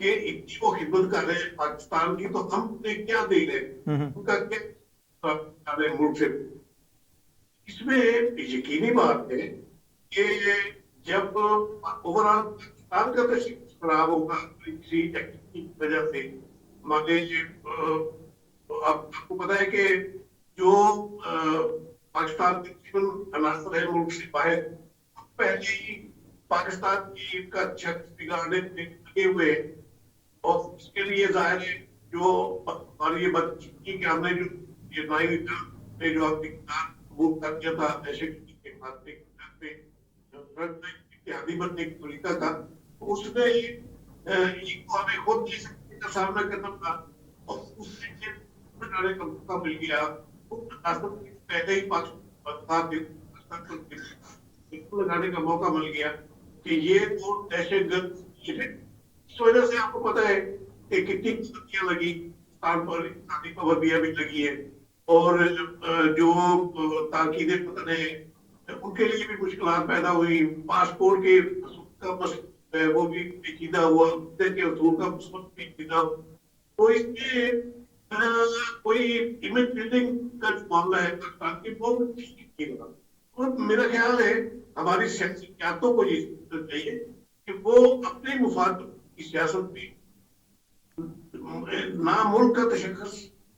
کہ اتنی وہ خدمت کر رہے ہیں پاکستان کی، تو ہم نے کیا دے رہے ہیں ان کا کیا ملک سے. اس میں یقینی بات ہے کہ جب اوور آل پاکستان کا تشخیص خراب ہوگا کسی ایکٹیویٹی کی وجہ سے، ہمارے آپ کو پتا ہے کہ جو پاکستان کے عناصر ہے ملک سے باہر پہلے ہی پاکستان کی کا شخص بگاڑنے میں لگے ہوئے، اور اس کے لیے ظاہر ہے جو ہماری یہ بدقسمتی کہ ہم نے جو یہ 9 میں جو قبول کر دیا تھا دہشت کے اتحادی بننے کا طریقہ تھا، اس میں ہمیں خود اس کا سامنا کرنا تھا، اور اس سے بنانے کا موقع مل گیا. پہلے ہی پاکستان لگانے کا موقع مل گیا کہ یہ تو دہشت گرد ہے. اس وجہ سے آپ کو پتا ہے کہ کتنی پابندیاں لگی پر، انسانی پابندیاں بھی لگی ہے، اور جو تاکیدیں پتن ہے ان کے لیے بھی مشکلات پیدا ہوئی. پاسپورٹ کے کا مسئلہ ہے وہ بھی پیچیدہ ہوا، کے اصول کا مسئلہ پیچیدہ ہوا. تو اس میں کوئی امیج بلڈنگ کا معاملہ ہے پاکستان کی بہت ٹھیک ہے. اور میرا خیال ہے ہماری سیاستوں کو یہ چاہیے کہ وہ اپنے مفاد کی سیاست میں نہ ملک کا تشخص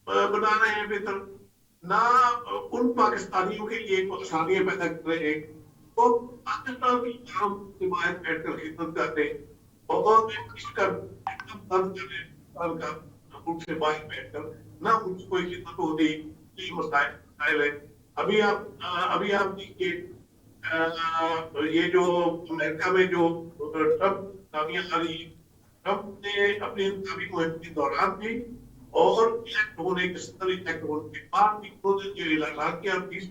بنا رہے ہیں بہتر، نہ ان پاکستانیوں کے لیے آسانیاں پیدا کر رہے ہیں، وہ پاکستان کی عام حمایت بیٹھ کر خدمت کرتے ہیں، اور اس کا بند کرنے ملک سے باہر بیٹھ کر نہ ان کی کوئی خدمت ہوتی. یہ مسائل ہے. ابھی آپ دیکھیے یہ جو امریکہ میں جو ٹرمپ کامیاں آ رہی ہیں، ٹرمپ نے اپنی انتخابی مہم کے دوران بھی اور الیکٹ ہونے کے صدر الیکٹ ہونے کے بعد بھی انہوں نے جو اعلان کیا 20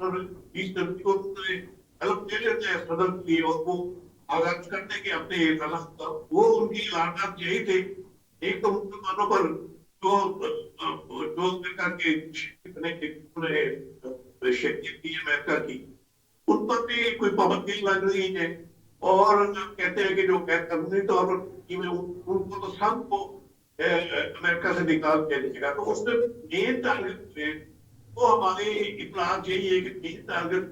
جنوری کو انہوں نے طلب دے لیتے ہیں صدر کے لیے، اور وہ آغاز کرنے کے اپنے اعلانات کا، وہ ان کی اعلانات یہی تھے. ایک تو مسلمانوں پر جو امریکہ کے شرکت کی امریکہ کی ان پر بھی کوئی پابندی لگ رہی ہے، اور کہتے ہیں کہ جو غیر قانونی طور پر ان کو تو سب کو امریکہ سے نکال دیا جائے گا. تو اس میں مین ٹارگیٹ وہ ہماری اطلاعات یہی ہے کہ مین ٹارگیٹ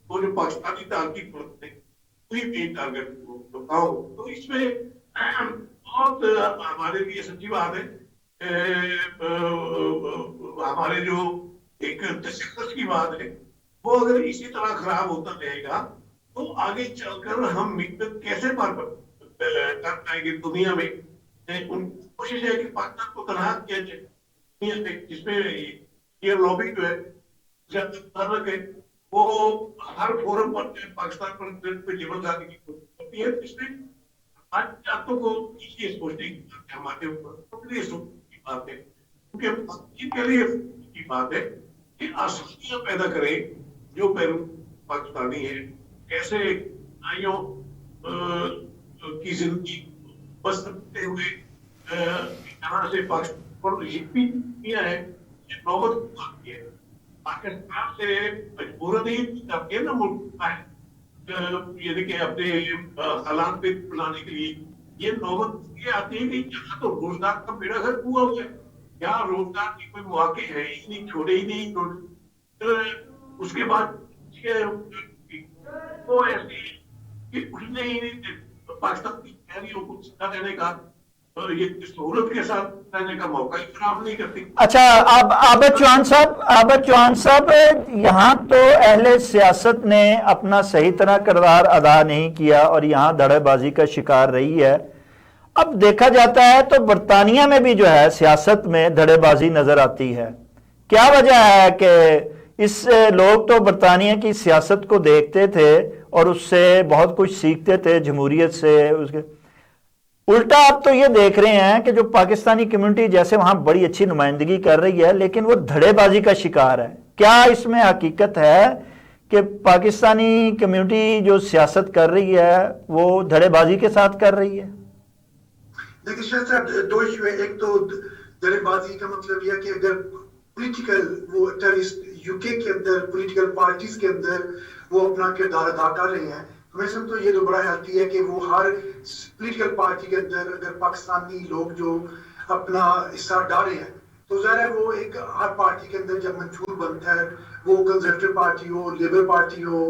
وہ جو پاکستانی تارکین ہوتے ہیں وہی مین ٹارگیٹ ہو. تو اس میں بہت ہمارے لیے سچی بات ہے، ہمارے جو ایک تشخص کی بات ہے وہ اگر اسی طرح خراب ہوتا رہے گا تو آگے چل کر ہم مدت کیسے کر پائیں گے دنیا میں. ان کی کوشش ہے کہ پاکستان کو تنہا کیا جائے دنیا میں، جس میں یہ لابی جو ہے وہ ہر فورم پر پاکستان پر لیبل ڈالنے کی کوشش کرتی ہے. اس میں آج کو یہ سوچنے کی بات ہے، ہمارے اوپر یہ سوچنے کی بات ہے، کیونکہ کے لیے کی بات ہے کہ آسانیاں پیدا کرے جو بیرون پاکستانی ہے، کیسے آئیوں کی زندگی بس کرتے ہوئے یہاں سے پاکستان پر یہ بھی کیا ہے یہ نوبت آتی ہے. پاکستان سے مجبوراً نہیں کرتی ہے نا ملک ہے، یہ دیکھیں اپنے حالات پہ بنانے کے لیے یہ نوبت یہ آتی ہے کہ یہاں تو روزگار کا بیڑا گھر ہوا ہوا ہے، یہاں روزگار کی کوئی مواقع ہے ہی نہیں، چھوڑے ہی نہیں. اس کے بعد وہ ایسی کہ اٹھنے ہی نہیں پاکستان کی شہریوں کو سکھا دینے کا اور یہ سہولت کے ساتھ رہنے کا موقع ہی فراہم نہیں کرتی. اچھا اب عابد چوہان صاحب یہاں تو اہل سیاست نے اپنا صحیح طرح کردار ادا نہیں کیا اور یہاں دھڑے بازی کا شکار رہی ہے. اب دیکھا جاتا ہے تو برطانیہ میں بھی جو ہے سیاست میں دھڑے بازی نظر آتی ہے. کیا وجہ ہے کہ اس لوگ تو برطانیہ کی سیاست کو دیکھتے تھے اور اس سے بہت کچھ سیکھتے تھے جمہوریت سے، اس کے الٹا اب تو یہ دیکھ رہے ہیں کہ جو پاکستانی کمیونٹی جیسے وہاں بڑی اچھی نمائندگی کر رہی ہے لیکن وہ دھڑے بازی کا شکار ہے. کیا اس میں حقیقت ہے کہ پاکستانی کمیونٹی جو سیاست کر رہی ہے وہ دھڑے بازی کے ساتھ کر رہی ہے؟ لیکن شاید صاحب دو ایشو ہے. ایک تو دھڑے بازی کا مطلب یہ کہ اگر پولیٹیکل وہ یو کے اندر پولیٹیکل پارٹیز کے اندر وہ اپنا کردار ادا کر رہے ہیں ہمیں سب تو یہ دوبارہ آتی ہے کہ وہ ہر پولیٹیکل پارٹی کے اندر اگر پاکستانی لوگ جو اپنا حصہ ڈالے ہیں تو ظاہر ہے وہ ایک ہر پارٹی کے اندر جب منشور بنتا ہے وہ کنزرویٹو پارٹی ہو، لیبر پارٹی ہو،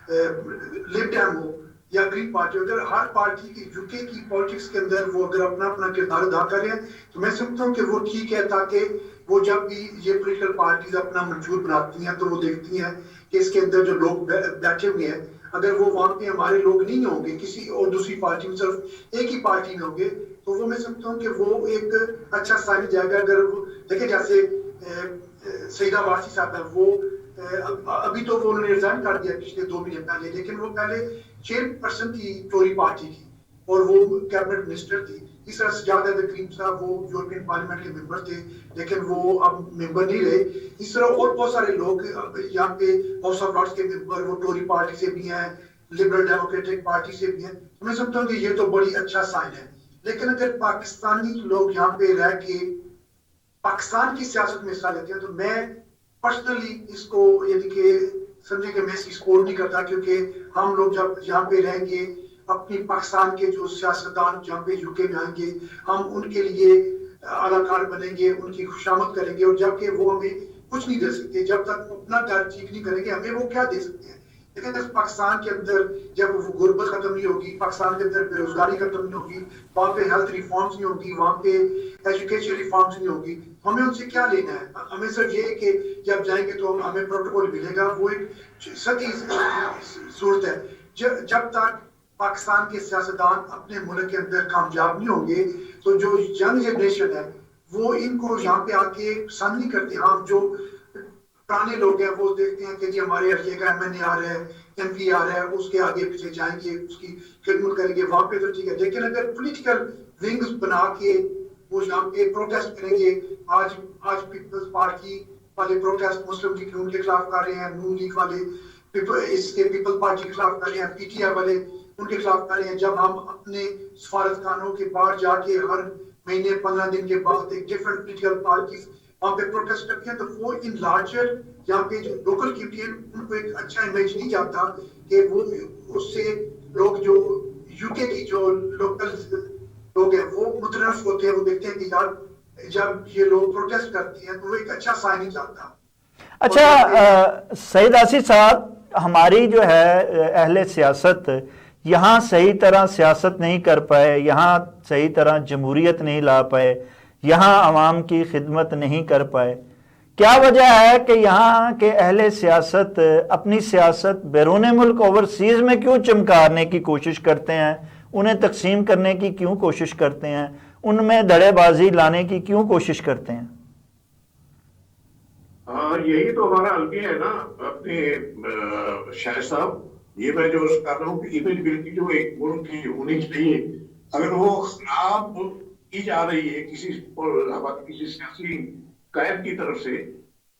لب ڈیم ہو یا گرین پارٹی ہو، اگر ہر پارٹی کی یوکے کی پالیٹکس کے اندر وہ اگر اپنا اپنا کردار ادا کریں تو میں سمجھتا ہوں کہ وہ ٹھیک ہے، تاکہ وہ جب بھی یہ پولیٹیکل پارٹیز اپنا منشور بناتی ہیں تو وہ دیکھتی ہیں کہ اس کے اندر جو لوگ بیٹھے ہوئے ہیں اگر وہ وہاں پہ ہمارے لوگ نہیں ہوں گے، کسی اور دوسری پارٹی میں صرف ایک ہی پارٹی میں ہوں گے تو وہ میں سمجھتا ہوں کہ وہ ایک اچھا سائن جائے گا۔ اگر وہ دیکھیں جیسے سیدہ وارسی صاحب ہے، وہ ابھی تو وہ انہوں نے ریزائن کر دیا پچھلے 2 مہینے پہلے، لیکن وہ پہلے چیئرپرسن تھی ٹوری پارٹی کی اور وہ کیبنٹ منسٹر تھی۔ اس طرح سجاد کریم صاحب وہ یورپین پارلیمنٹ کے ممبر تھے لیکن وہ اب ممبر نہیں رہے۔ اس طرح اور بہت سارے لوگ یہاں پہ ہاؤس آف لارڈز کے ممبر وہ ٹوری پارٹی سے بھی ہیں، لبرل ڈیموکریٹک پارٹی سے بھی ہیں۔ میں سمجھتا ہوں کہ یہ تو بڑی اچھا سائن ہے، لیکن اگر پاکستانی لوگ یہاں پہ رہ کے پاکستان کی سیاست میں حصہ لیتے ہیں تو میں پرسنلی اس کو یعنی کہ سمجھے کہ میں اس کی سپورٹ نہیں کرتا، کیونکہ ہم لوگ جب یہاں پہ رہیں گے اپنی پاکستان کے جو سیاستدان جہاں پہ یوکے میں آئیں گے ہم ان کے لیے اعلیٰ کار بنیں گے، ان کی خوشامد کریں گے، اور جبکہ وہ ہمیں کچھ نہیں دے سکتے جب تک اپنا گھر ٹھیک نہیں کریں گے ہمیں وہ کیا دے سکتے ہیں۔ لیکن اس پاکستان کے اندر جب وہ غربت ختم نہیں ہوگی، پاکستان کے اندر بے روزگاری ختم نہیں ہوگی، وہاں پہ ہیلتھ ریفارمز نہیں ہوگی، وہاں پہ ایجوکیشن ریفارمز نہیں ہوگی، ہمیں ان سے کیا لینا ہے؟ ہمیں صرف یہ ہے کہ جب جائیں گے تو ہمیں پروٹوکول ملے گا، وہ ایک سطحی صورت ہے۔ جب تک پاکستان کے سیاستدان اپنے ملک کے اندر کامیاب نہیں ہوں گے تو جو ینگ جنریشن ہے وہ ان کو یہاں پہ آ کے پسند نہیں کرتے۔ ہم جو پرانے لوگ ہیں وہ دیکھتے ہیں کہ جی ہمارے ایریے کا ایم این اے آ رہا ہے، ایم پی آ رہا ہے، اس کے آگے پیچھے جائیں گے، اس کی خدمت کریں گے، وہاں پہ تو ٹھیک ہے۔ لیکن اگر پولیٹیکل ونگز بنا کے وہ یہاں پہ پروٹیسٹ کریں گے، آج پیپلز پارٹی والے پروٹیسٹ مسلم لیگ ان کے خلاف کر رہے ہیں، نون لیگ والے اس کے پیپل پارٹی کے خلاف کر رہے ہیں، پی ٹی آئی والے ان کے خلاف کر رہے ہیں، جب ہم اپنے سفارت خانوں کے باہر جا کے ہر مہینے 15 دن کے بعد ایک ڈفرنٹ پولیٹیکل پارٹیز وہاں پہ پروٹیسٹ کرتے ہیں تو وہ ان لارجر یہاں پہ جو لوکل کمیونٹی ہے ان کو ایک اچھا امیج نہیں جاتا کہ وہ اس سے لوگ جو یوکے کی جو لوکل لوگ ہیں وہ متنفر ہوتے ہیں، وہ دیکھتے ہیں کہ یار جب یہ لوگ پروٹیسٹ کرتے ہیں تو وہ ایک اچھا سائن نہیں جاتا۔ اچھا سعید آصف صاحب، ہماری جو ہے اہل سیاست یہاں صحیح طرح سیاست نہیں کر پائے، یہاں صحیح طرح جمہوریت نہیں لا پائے، یہاں عوام کی خدمت نہیں کر پائے۔ کیا وجہ ہے کہ یہاں کے اہل سیاست اپنی سیاست بیرون ملک اوورسیز میں کیوں چمکارنے کی کوشش کرتے ہیں، انہیں تقسیم کرنے کی کیوں کوشش کرتے ہیں، ان میں دھڑے بازی لانے کی کیوں کوشش کرتے ہیں؟ یہی تو ہمارا الگے ہے نا اپنے شاہ صاحب، یہ میں جو کر رہا ہوں کہ امیج بلڈنگ جو ایک ملک کی ہونی چاہیے اگر وہ خراب کی جا رہی ہے کسی سیاسی قائد کی طرف سے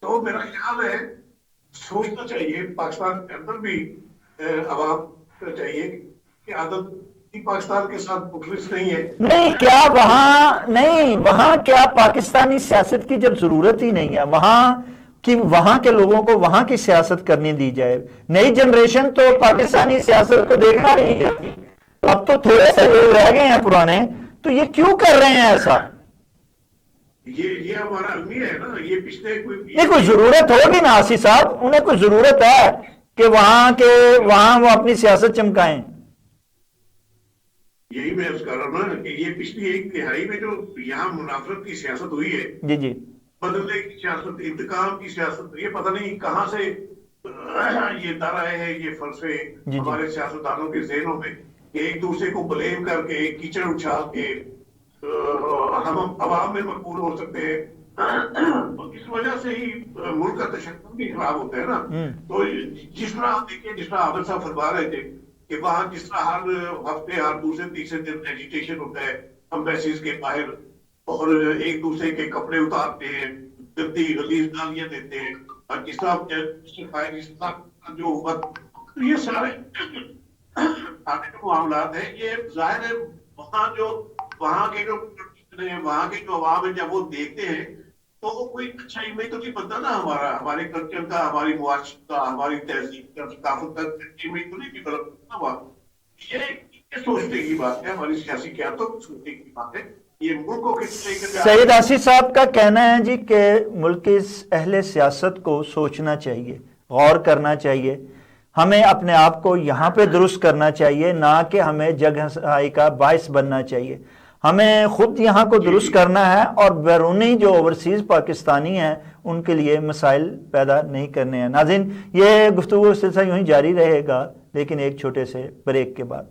تو میرا خیال ہے سوچنا چاہیے پاکستان کے اندر بھی عوام کو چاہیے کہ عادت پاکستان کے ساتھ مخلص نہیں ہے۔ نہیں وہاں کیا پاکستانی سیاست کی جب ضرورت ہی نہیں ہے، وہاں کے لوگوں کو وہاں کی سیاست کرنے دی جائے۔ نئی جنریشن تو پاکستانی سیاست کو دیکھنا نہیں چاہتی، اب تو تھوڑے سے لوگ رہ گئے ہیں پرانے، تو یہ کیوں کر رہے ہیں ایسا؟ یہ ہمارا المیہ ہے نا، یہ پچھلے کوئی ضرورت ہوگی نا آصف صاحب، انہیں کوئی ضرورت ہے کہ وہاں وہ اپنی سیاست چمکائیں۔ یہی میں عرض کر رہا ہوں نا کہ یہ پچھلی ایک تہائی میں جو یہاں منافرت کی سیاست ہوئی ہے، جی بدلنے کی سیاست، انتقام کی سیاست، یہ پتہ نہیں کہاں سے یہ در آئے ہیں یہ فلسفے ہمارے سیاستدانوں کے ذہنوں میں کہ ایک دوسرے کو بلیم کر کے کیچڑ اچھال کے ہم عوام میں مقبول ہو سکتے ہیں۔ اس وجہ سے ہی ملک کا تشکل بھی خراب ہوتا ہے نا۔ تو جس طرح آپ دیکھیں، جس طرح عادل صاحب فرما رہے تھے کہ وہاں جس طرح ہر ہفتے ہر دوسرے تیسرے دن ایجیٹیشن ہوتا ہے امبیسیز کے باہر اور ایک دوسرے کے کپڑے اتارتے ہیں، گندی غلیظ گالیاں دیتے ہیں، اور جس طرح جو ہوا تو یہ سارے جو معاملات ہیں یہ ظاہر ہے وہاں کے جو عوام ہیں جب وہ دیکھتے ہیں تو وہ کوئی اچھا امیج تو نہیں بنتا نا ہمارے کلچر کا، ہماری معاشرت کا، ہماری تہذیب کا، ثقافت کا امیج تو نہیں ڈیولپ ہوتا۔ یہ سوچنے کی بات ہے، ہماری سیاسی قیادتوں کو سوچنے کی بات ہے. یہ ملک کو کس طریقے سے سید آصف صاحب کا کہنا ہے جی کہ ملک کی اہل سیاست کو سوچنا چاہیے، غور کرنا چاہیے، ہمیں اپنے آپ کو یہاں پہ درست کرنا چاہیے، نہ کہ ہمیں جگ ہنسائی کا باعث بننا چاہیے. ہمیں خود یہاں کو درست کرنا ہے اور بیرونی جو اوورسیز پاکستانی ہیں ان کے لیے مسائل پیدا نہیں کرنے ہیں. ناظرین، یہ گفتگو سلسلہ یوں ہی جاری رہے گا لیکن ایک چھوٹے سے بریک کے بعد.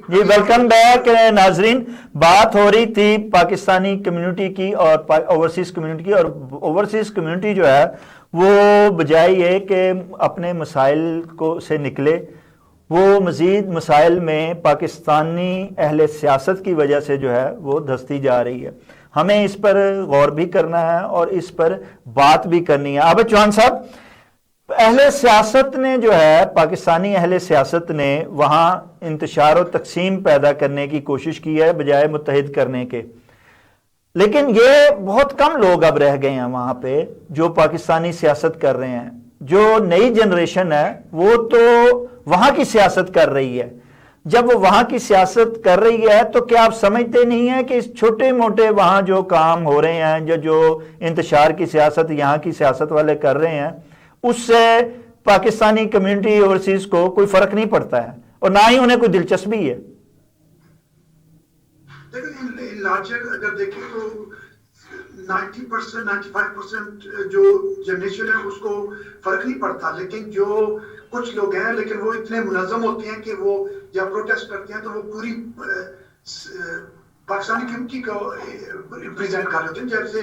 جی ویلکم بیک ناظرین. بات ہو رہی تھی پاکستانی کمیونٹی کی اور اوورسیز کمیونٹی کی، اور اوورسیز کمیونٹی جو ہے وہ بجائے یہ کہ اپنے مسائل کو سے نکلے، وہ مزید مسائل میں پاکستانی اہل سیاست کی وجہ سے جو ہے وہ دھستی جا رہی ہے. ہمیں اس پر غور بھی کرنا ہے اور اس پر بات بھی کرنی ہے. عابد چوہان صاحب، اہل سیاست نے جو ہے، پاکستانی اہل سیاست نے وہاں انتشار و تقسیم پیدا کرنے کی کوشش کی ہے بجائے متحد کرنے کے، لیکن یہ بہت کم لوگ اب رہ گئے ہیں وہاں پہ جو پاکستانی سیاست کر رہے ہیں. جو نئی جنریشن ہے وہ تو وہاں کی سیاست کر رہی ہے. جب وہ وہاں کی سیاست کر رہی ہے تو کیا آپ سمجھتے نہیں ہیں کہ اس چھوٹے موٹے وہاں جو کام ہو رہے ہیں، جو انتشار کی سیاست یہاں کی سیاست والے کر رہے ہیں، اس سے پاکستانی کمیونٹی اوورسیز کو کوئی فرق نہیں پڑتا ہے اور نہ ہی انہیں کوئی دلچسپی ہے؟ لیکن لاجک اگر دیکھیں تو 90% 95% جو جنریشن ہے اس کو فرق نہیں پڑتا، لیکن جو کچھ لوگ ہیں لیکن وہ اتنے منظم ہوتے ہیں کہ وہ جب پروٹیسٹ کرتے ہیں تو وہ پوری پاکستانی کمیونٹی کو ریپرزینٹ کر رہے ہوتے ہیں. جیسے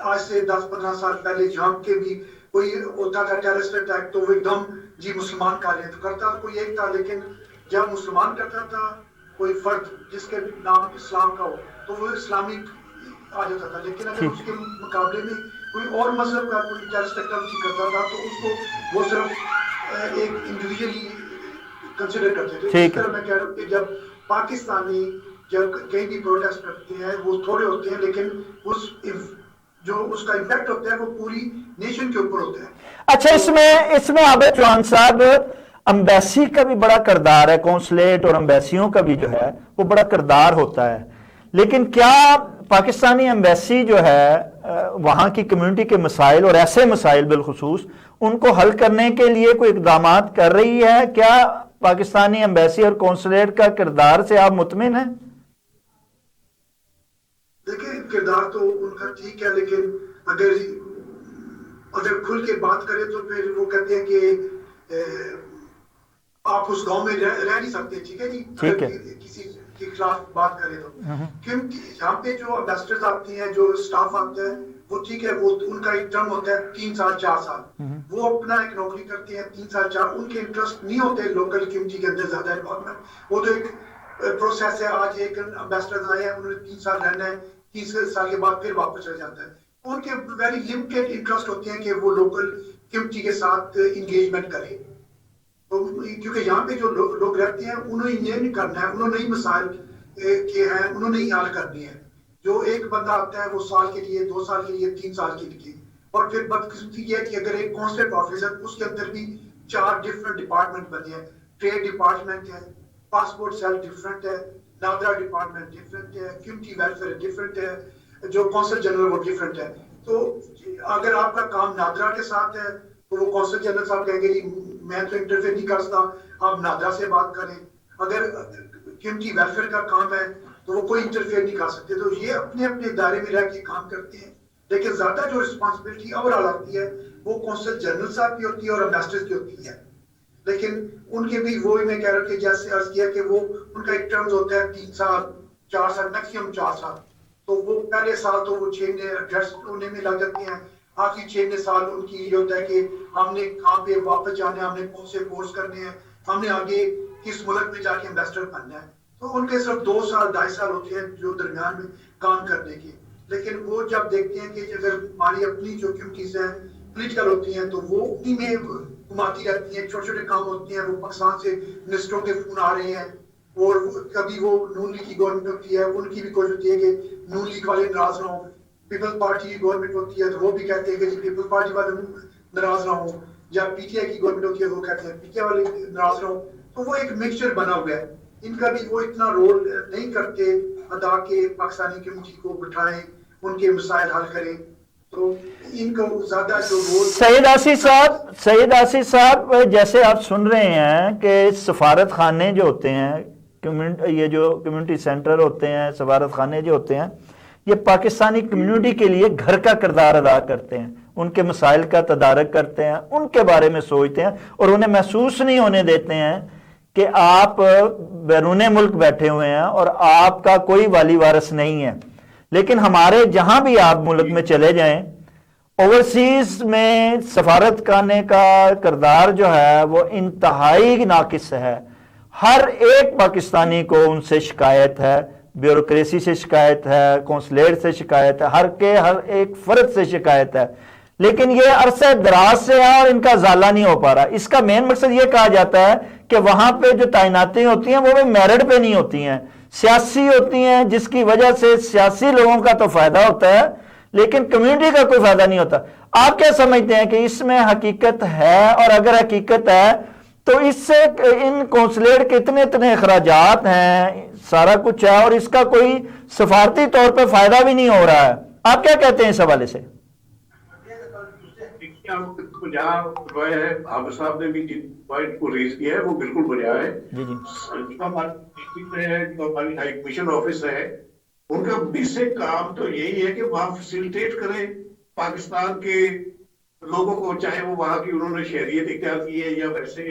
آج سے 10-15 سال پہلے جہاں کے بھی کوئی ہوتا تھا ٹیررسٹ اٹیک تو وہ ایک دم جی مسلمان کر رہے ہیں تو کرتا تو کوئی ایک تھا، لیکن جب مسلمان کرتا تھا کوئی فرد جس کے نام اسلام کا ہو تو وہ اسلامی آ جاتا تھا. لیکن اگر اس کے مقابلے میں کوئی اور مذہب کا کوئی ٹیررسٹ ایکٹیویٹی کرتا تھا تو اس کو وہ صرف ایک انڈیویجولی کنسیڈر کرتے تھے. اس طرح میں کہہ رہا ہوں کہ جب پاکستانی جب کہیں بھی پروٹیسٹ کرتے ہیں وہ تھوڑے ہوتے ہیں لیکن اس کا امپیکٹ ہوتا ہے وہ پوری نیشن کے اوپر ہوتا ہے. اچھا، اس میں عابد چوہان صاحب امبیسی کا بھی بڑا کردار ہے، کونسلیٹ اور امبیسیوں کا بھی جو ہے وہ بڑا کردار ہوتا ہے، لیکن کیا پاکستانی امبیسی جو ہے وہاں کی کمیونٹی کے مسائل اور ایسے مسائل بالخصوص ان کو حل کرنے کے لیے کوئی اقدامات کر رہی ہے؟ کیا پاکستانی امبیسی اور کونسلیٹ کا کردار سے آپ مطمئن ہیں؟ دیکھیں کردار تو ان کا ٹھیک ہے، لیکن اگر کھل کے بات کریں تو پھر وہ کہتے ہیں کہ آپ اس گاؤں میں رہ نہیں سکتے. ٹھیک ہے جی، کسی کے خلاف بات کریں تو کیونکہ یہاں پہ جو امبیسڈرز آتے ہیں، جو اسٹاف آتا ہے، وہ ٹھیک ہے، وہ ان کا ایک ٹرم ہوتا ہے 3 سال 4 سال، وہ اپنا ایک نوکری کرتے ہیں 3 سال 4، ان کے انٹرسٹ نہیں ہوتے لوکل کمیونٹی کے اندر زیادہ انوالومنٹ. وہ تو ایک پروسیس ہے. آج ایک امبیسڈر آئے ہیں، انہوں نے 3 سال رہنا ہے، 30 سال کے بعد پھر واپس چل جاتا ہے. ان کے ویری لمیٹڈ انٹرسٹ ہوتے ہیں کہ وہ لوکل کمیونٹی کے ساتھ انگیجمنٹ کریں. کیونکہ یہاں پہ جو لوگ رہتے ہیں انہوں نے یہ نہیں کرنا ہے، انہوں نے مسائل کے ہیں، انہوں نے حل کرنی ہے. جو ایک بندہ آتا ہے وہ سال کے لیے 2 سال کے لیے 3 سال کے لیے، اور پھر بدقسمتی یہ ہے کہ اگر ایک کانسلیٹ آفیسر اس کے اندر بھی 4 ڈفرنٹ ڈپارٹمنٹ بنے ہیں. ٹریڈ ڈپارٹمنٹ ہے، پاسپورٹ سیل ڈفرنٹ ہے، نادرا ڈپارٹمنٹ ڈفرنٹ ہے، کمیونٹی ویلفیئر ڈفرنٹ ہے، جو کونسل جنرل وہ ڈفرنٹ ہے. تو اگر آپ کا کام نادرا کے ساتھ ہے تو وہ کونسل جنرل صاحب کہیں گے جی میں تو انٹرفیئر نہیں کر سکتا, آپ نادرا سے بات کریں, اگر کمیونٹی ویلفیئر کا کام ہے تو وہ کوئی انٹرفیئر نہیں کر سکتے. تو یہ اپنے اپنے دائرے میں رہ کے کام کرتے ہیں, لیکن زیادہ جو رسپانسبلٹی اوور آل آتی ہے وہ کونسل جنرل صاحب کی ہوتی ہے اور امبیسڈر کی ہوتی ہے. لیکن ان کے بھی وہی میں کہہ رہا ہوں کہ جیسے عرض کیا کہ وہ ان کا ایک ٹرمز ہوتا ہے 3 سال 4 سال میکسیمم 4 سال, تو وہ پہلے سال تو وہ 6 مہینے ایڈجسٹ ہونے میں لگ جاتے ہیں, آخری 6 سال ان کی یہ ہوتا ہے کہ ہم نے کہاں پہ واپس جانا ہے, ہم نے کون سے کورس کرنے ہیں, ہم نے آگے کس ملک میں جا کے انویسٹر بننا ہے. تو ان کے صرف 2 سال 2.5 سال ہوتے ہیں جو درمیان میں کام کرنے کے. لیکن وہ جب دیکھتے ہیں کہ اگر ہماری اپنی جو کمیونٹیز ہیں پولیٹیکل ہوتی ہیں تو وہ اپنی میں گھماتی رہتی ہیں, چھوٹے چھوٹے کام ہوتے ہیں, وہ پاکستان سے منسٹروں کے فون آ رہے ہیں, اور کبھی وہ نون لیگ کی گورنمنٹ ہوتی ہے, ان کی بھی کوشش ہوتی ہے کہ نون لیگ والے ناراض نہ ہوں, پیپلز پارٹی کی گورنمنٹ ہوتی ہے تو وہ بھی کہتے ہیں کہ پیپلز پارٹی والے ناراض نہ ہوں, یا پی ٹی آئی کی گورنمنٹ ہوتی ہے وہ کہتے ہیں پی ٹی آئی والے ناراض نہ ہوں. تو وہ ایک مکسچر بنا ہوا ہے, ان کا بھی وہ اتنا رول نہیں کرتے ادا کہ پاکستانی کمیونٹی کو بٹھائیں, ان کے مسائل حل کریں. تو ان کو زیادہ جو رول سید آصف صاحب جیسے آپ سن رہے ہیں کہ سفارت خانے جو ہوتے ہیں, یہ جو کمیونٹی سینٹر ہوتے ہیں, سفارت خانے جو ہوتے ہیں, یہ پاکستانی کمیونٹی کے لیے گھر کا کردار ادا کرتے ہیں, ان کے مسائل کا تدارک کرتے ہیں, ان کے بارے میں سوچتے ہیں, اور انہیں محسوس نہیں ہونے دیتے ہیں کہ آپ بیرون ملک بیٹھے ہوئے ہیں اور آپ کا کوئی والی وارث نہیں ہے. لیکن ہمارے جہاں بھی آپ ملک میں چلے جائیں, اوورسیز میں سفارت خانے کا کردار جو ہے وہ انتہائی ناقص ہے. ہر ایک پاکستانی کو ان سے شکایت ہے, بیوروکریسی سے شکایت ہے, کونسلیٹ سے شکایت ہے, ہر ایک فرد سے شکایت ہے. لیکن یہ عرصہ دراز سے ہے اور ان کا ازالہ نہیں ہو پا رہا. اس کا مین مقصد یہ کہا جاتا ہے کہ وہاں پہ جو تعیناتیں ہوتی ہیں وہ بھی میرٹ پہ نہیں ہوتی ہیں, سیاسی ہوتی ہیں, جس کی وجہ سے سیاسی لوگوں کا تو فائدہ ہوتا ہے لیکن کمیونٹی کا کوئی فائدہ نہیں ہوتا. آپ کیا سمجھتے ہیں کہ اس میں حقیقت ہے, اور اگر حقیقت ہے تو اس سے ان کونسلیٹ کے اتنے اخراجات ہیں, سارا کچھ ہے, اور اس کا کوئی سفارتی طور پہ فائدہ بھی نہیں ہو رہا ہے. آپ کیا کہتے ہیں اس حوالے سے؟ جہاں عامر صاحب نے بھی جن پوائنٹ کو ریز کیا ہے وہ بالکل بجا ہے. جو ہماری ہائی کمیشن آفس ہے ان کا بیسک کام تو یہی ہے کہ وہاں فیسیلیٹیٹ کریں پاکستان کے لوگوں کو, چاہے وہ وہاں کی انہوں نے شہریت اختیار کی ہے یا ویسے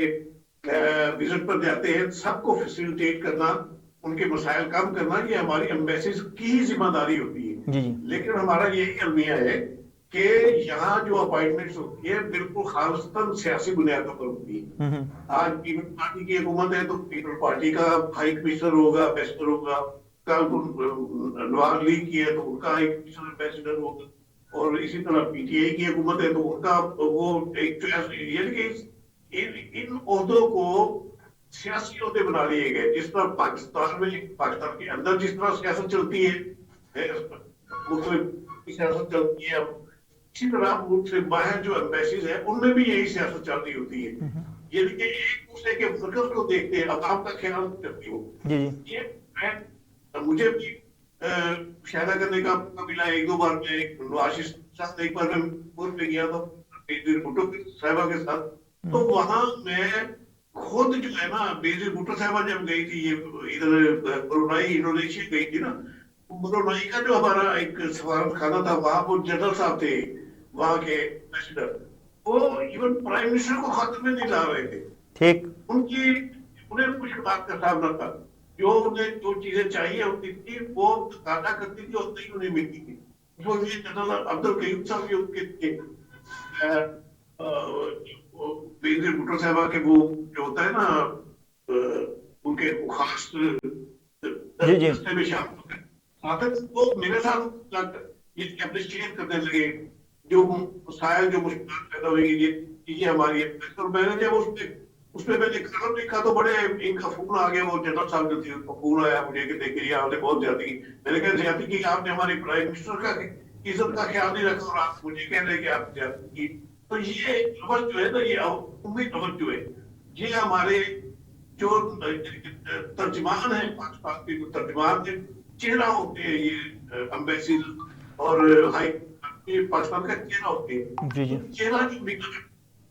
وزٹ پر جاتے ہیں, سب کو فیسیلیٹیٹ کرنا, ان کے مسائل کم کرنا, یہ ہماری ایمبیسیز کی ذمہ داری ہوتی ہے. لیکن ہمارا یہی المیہ ہے کہ یہاں جو اپائنٹمنٹس ہوتی ہے بالکل خالصتاً سیاسی بنیادوں پر ہوتی ہے. آج پیپل پارٹی کی حکومت ہے تو پیپل پارٹی کا ہائی کمشنر ہوگا, امبیسڈر ہوگا, کل نواز لیگ کی ہے تو ان کا ہائی کمشنر امبیسڈر ہوگا, اور اسی طرح پی ٹی آئی کی حکومت ہے تو ان کا وہ ایک یعنی کہ ان عہدوں کو سیاسی عہدے بنا لیے گئے. جس طرح پاکستان کے اندر جس طرح سیاست چلتی ہے, مختلف سیاست چلتی ہے, اسی طرح ملک سے باہر جو ایمبیسیز ہیں ان میں بھی یہی سیاست چل رہی ہوتی ہے. یعنی کہ ایک دوسرے کے مرکز کو دیکھتے ہیں, عوام کا خیال کرتی ہو. یہ مجھے بھی مشاہدہ کرنے کا موقع ملا 1-2 بار. میں نواز صاحب ایک بار میں ملک میں گیا تھا بھٹو صاحبہ کے ساتھ, تو وہاں میں خود جو ہے نا بینظیر بھٹو صاحبہ جب گئی تھی, یہ ادھر برونائی انڈونیشیا گئی تھی نا, برونائی کا جو ہمارا ایک سفارت خانہ تھا وہاں وہ جنرل صاحب تھے وہاں کے ایمبیسڈر, وہ ایون پرائم منسٹر کو خط میں نہیں لا رہے تھے. ٹھیک, انہیں کچھ بات کا سامنا تھا, جو انہیں جو چیزیں چاہیے ہوتی تھی وہ تقاضا کرتی تھی اور نہیں انہیں ملتی تھی. اس وقت یہ جنرل عبدالقیوم صاحب بھی ان کے تھے, بینظیر بھٹو صاحبہ کے وہ جو ہوتا ہے نا ان کے خاص رستے میں شامل ہوتے ہیں. وہ میرے ساتھ یہ اپریشیٹ کرنے لگے جو مسائل جو مشکلات پیدا ہوئی یہ چیزیں ہماری ہیں. اور میں نے جب اس میں نے کلم لکھا تو بڑے ان کا فون آ گیا, وہ جنرل صاحب جو تھے ان کا فون آیا مجھے کہ دیکھیے آپ نے بہت زیادتی کی. میں نے کہا زیادتی کی, آپ نے ہماری پرائم منسٹر کا عزت کا خیال نہیں رکھا اور آپ مجھے کہہ رہے کہ آپ زیادتی کی. تو یہ لفظ جو ہے نا یہ عمومی لفظ جو ہے یہ ہمارے جو ترجمان ہیں پاکستان کے جو ترجمان کے چہرہ ہوتے ہیں یہ امبیسیز اور ہائی پاکستان کا چہرہ ہوتے ہیں. چہرہ جو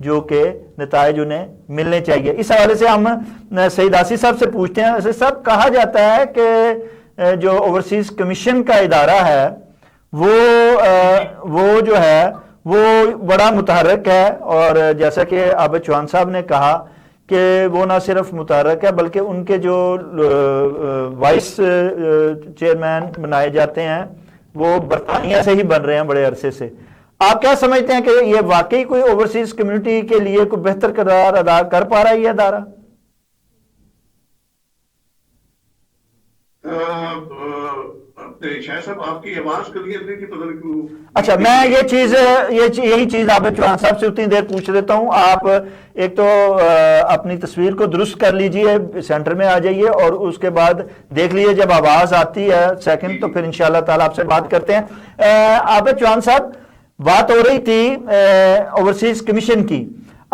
جو کہ نتائج انہیں ملنے چاہیے. اس حوالے سے ہم سعید آسی صاحب سے پوچھتے ہیں. اسے سب کہا جاتا ہے کہ جو اوورسیز کمیشن کا ادارہ ہے وہ جو ہے وہ بڑا متحرک ہے, اور جیسا کہ عابد چوہان صاحب نے کہا کہ وہ نہ صرف متحرک ہے بلکہ ان کے جو وائس چیئرمین بنائے جاتے ہیں وہ برطانیہ سے ہی بن رہے ہیں بڑے عرصے سے. آپ کیا سمجھتے ہیں کہ یہ واقعی کوئی اوورسیز کمیونٹی کے لیے کوئی بہتر کردار ادا کر پا رہا ہے یہ ادارہ؟ شاہ صاحب آپ کی آواز کلیئر نہیں تھی, پتہ نہیں کیوں. اچھا, میں یہی چیز عابد چوہان صاحب سے اتنی دیر پوچھ لیتا ہوں. آپ ایک تو اپنی تصویر کو درست کر لیجئے, سینٹر میں آ جائیے, اور اس کے بعد دیکھ لیجئے جب آواز آتی ہے سیکنڈ تو پھر انشاءاللہ تعالی آپ سے بات کرتے ہیں. عابد چوہان صاحب, بات ہو رہی تھی اوورسیز کمیشن کی.